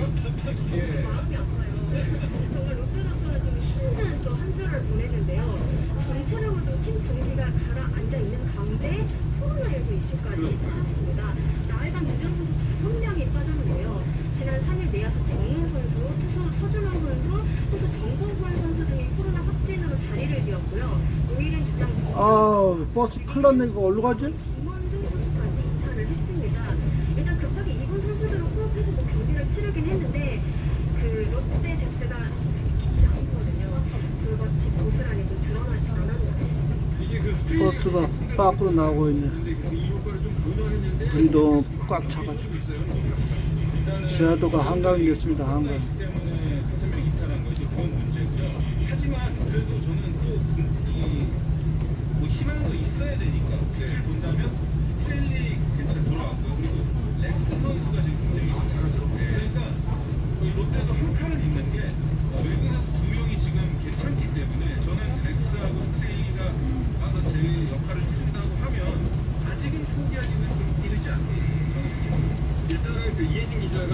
마음이 아파요. 정말 롯데로서는 좀 힘든 또 한 주를 보냈는데요. 전체적으로 팀 분위기가 가라앉아 있는 가운데 코로나19 이슈까지 터졌습니다. 나일강 유전 선수 5명이 빠졌는데요. 지난 3일 내야수 정우 선수, 투수 서준호 선수, 투수 정동권 선수 등이 코로나 확진으로 자리를 비웠고요. 5일은 주장 버스 큰일 났네. 이거 어디로 가지? 김원중 선수까지 이탈을 했습니다. 일단 급하게 이군 선수들은 호흡해서 뭐 경기를 치르긴 했는데 그 롯데 덱스가 깊지 않거든요. 그것이 고스란히 좀 드러나지 않았나. 버스가 밖으로 나오고 있네. 우리도 꽉 차가지고 지하도가 한강이 됐습니다. 한강. 하지만 그래도 저는 뭐 희망도 있어야 되니까 를 본다면 스탠리 괜찮 돌아왔고요. 그리고 렉스 선수가 지금 굉장히 잘하죠. 그러니까 이 롯데도 한 칸을 있는 게 외국인 선수 2명이 지금 괜찮기 때문에 저는 렉스하고 스탠리가 와서 제 역할을 해준다고 하면 아직은 포기하기는 좀 이르지 않나. 일단은 그 이혜진 기자가